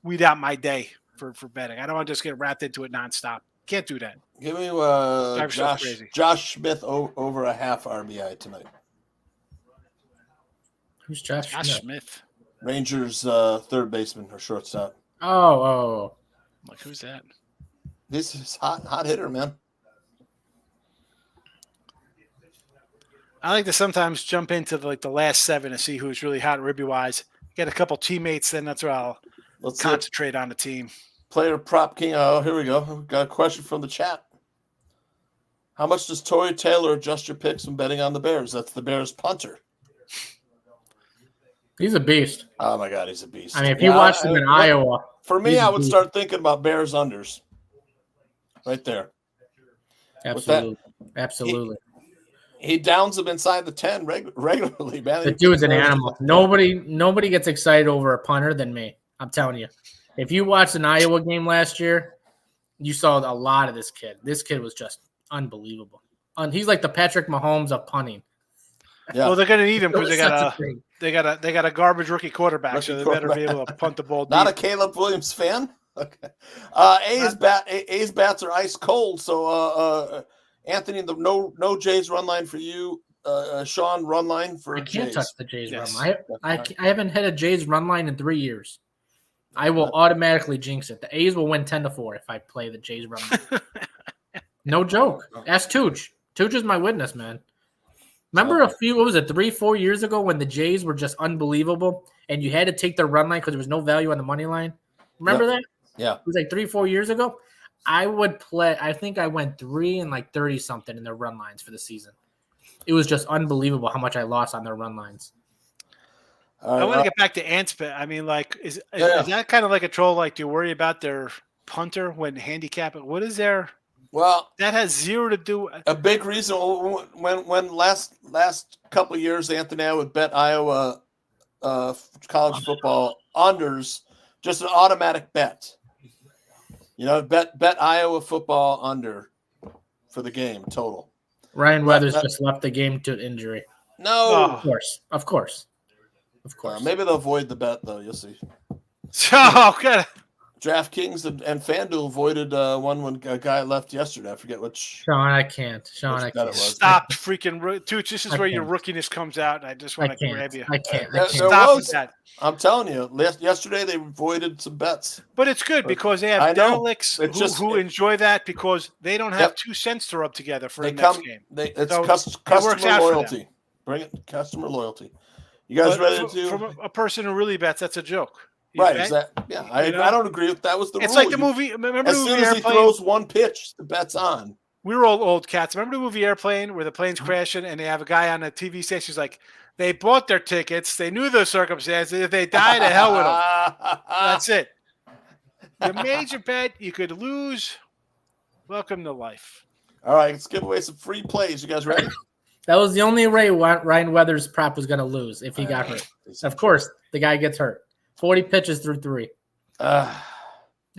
weed out my day. For betting. I don't want to just get wrapped into it nonstop. Can't do that. Give me Josh Smith over a half RBI tonight. Who's Josh Smith? Rangers third baseman or shortstop. Oh. I'm like, who's that? This is hot hitter, man. I like to sometimes jump into the last 7 to see who's really hot ribby wise. Get a couple teammates, then that's where I'll concentrate on the team. Player prop king. Oh, here we go. We've got a question from the chat. How much does Torrey Taylor adjust your picks when betting on the Bears? That's the Bears punter. He's a beast. Oh my God, he's a beast. I mean, if you watched him in Iowa. For me, I would start thinking about Bears unders. Right there. Absolutely. He downs them inside the 10 regularly, man. The dude's an animal. Nobody gets excited over a punter than me. I'm telling you. If you watched an Iowa game last year, you saw a lot of this kid. This kid was just unbelievable. He's like the Patrick Mahomes of punting. Yeah. Well, they're going to need him because they got a garbage rookie quarterback, so they better be able to punt the ball deep. Not a Caleb Williams fan. Okay. A's bats are ice cold. So Anthony, no Jays run line for you. Sean, run line for Jays. I can't touch the Jays run line. I haven't had a Jays run line in 3 years. I will automatically jinx it. The A's will win 10-4 if I play the Jays run line. No joke. Ask Tooch. Tooch is my witness, man. Remember what was it, 3-4 years ago when the Jays were just unbelievable and you had to take their run line because there was no value on the money line? Remember that? Yeah. It was like 3-4 years ago. I would play. I think I went 3 and 30 something in their run lines for the season. It was just unbelievable how much I lost on their run lines. I want to get back to Ant's bet. I mean, is that kind of like a troll? Like, do you worry about their punter when handicap it? What is their? Well, that has zero to do. A big reason when last couple of years, Anthony, I would bet Iowa college football unders, just an automatic bet. You know, bet Iowa football under for the game total. Ryan Weathers just left the game to injury. No, of course. Maybe they'll avoid the bet though. You'll see. So good. DraftKings and FanDuel avoided one when a guy left yesterday. I forget which. Sean, I can't. Stop freaking Tooch. This is where your rookiness comes out, and I just want to grab you. I can't. Stop with that. I'm telling you, yesterday they avoided some bets. But it's good because they have derelicts who enjoy that because they don't have 2 cents to rub together for the next game. It's customer loyalty. Bring it, customer loyalty. You guys ready to do? From a person who really bets, that's a joke. Right, exactly. Yeah, I don't agree with that. Was the it's rule. Like the movie. Remember as the movie soon as Airplane? He throws one pitch, the bet's on. We were all old cats. Remember the movie Airplane where the plane's crashing and they have a guy on the TV station who's like, they bought their tickets, they knew the circumstances. If they die, to hell with them. That's it. You made your bet, you could lose. Welcome to life. All right, let's give away some free plays. You guys ready? That was the only way Ryan Weathers' prop was going to lose if he got hurt. Of course, the guy gets hurt. 40 pitches through 3.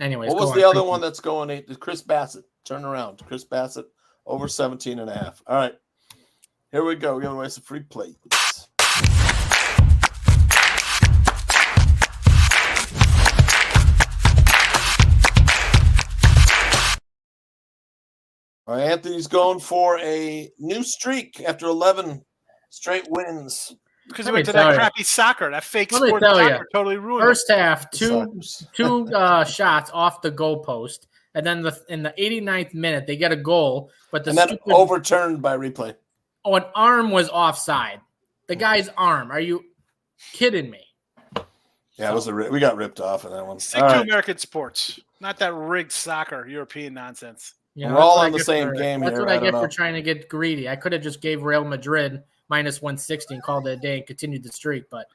Anyways, what was the other one that's going 8? Chris Bassett. Turn around. Chris Bassett over 17.5. All right. Here we go. We're giving away some free plays. All right, Anthony's going for a new streak after 11 straight wins. Because he went to that crappy soccer, that fake sport soccer totally ruined it. First half, two shots off the goalpost, and then in the 89th minute, they get a goal, but then overturned by replay. Oh, an arm was offside. The guy's arm. Are you kidding me? Yeah, we got ripped off in that one. Stick to American sports, not that rigged soccer, European nonsense. Yeah, we're all on the same game here. That's what I get for trying to get greedy. I could have just gave Real Madrid minus 160 and called it a day and continued the streak, but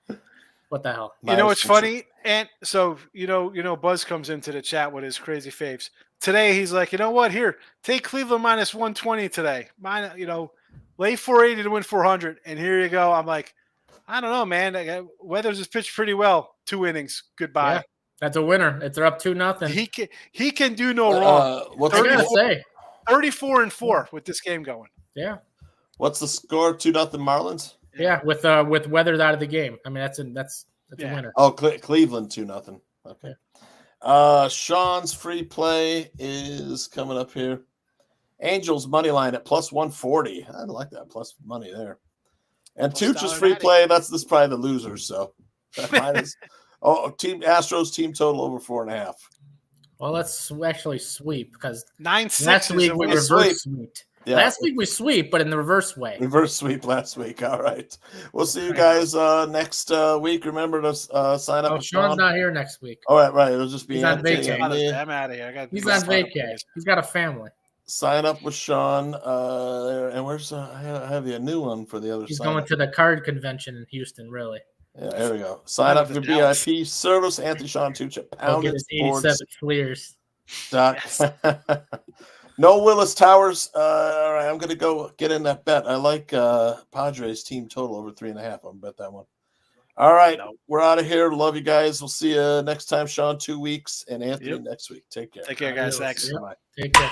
what the hell? You know what's funny? And so you know, Buzz comes into the chat with his crazy faves. Today he's like, you know what? Here, take Cleveland minus 120 today. Lay 480 to win 400, and here you go. I'm like, I don't know, man. Weathers has pitched pretty well. 2 innings. Goodbye. Yeah, that's a winner. They're up 2-0. He can do no wrong. What I gotta say? 34-4 with this game going. Yeah. What's the score? 2-0 Marlins. Yeah, with Weathers out of the game. I mean, that's a winner. Oh, Cleveland 2-0. Okay. Yeah. Sean's free play is coming up here. Angels money line at plus 140. I like that plus money there. And Tooch's free play. This is probably the loser. So Minus. Oh, team Astros team total over 4.5. Well, let's actually sweep because 9-6 last is week a we win. reverse sweeped. Yeah. Last week we sweep, but in the reverse way. Reverse sweep last week. All right. We'll see you guys next week. Remember to sign up Oh, with Sean's Sean. not here next week. All right, right. It'll just be He's on Anthony vacay. and me. I'm out of here. He's on vacay. He's got a family. Sign up with Sean. And where's I have a new one for the other He's side. going to the card convention in Houston, really. Yeah, there we go. Sign up for VIP service. Anthony Sean Tooch at He'll get his 87 Fleers. Yes. No Willis Towers. All right, I'm going to go get in that bet. I like Padres team total over 3.5. I'm going to bet that one. All right, we're out of here. Love you guys. We'll see you next time, Sean, 2 weeks, and Anthony next week. Take care. Take care, guys. Thanks. Yep. Take care.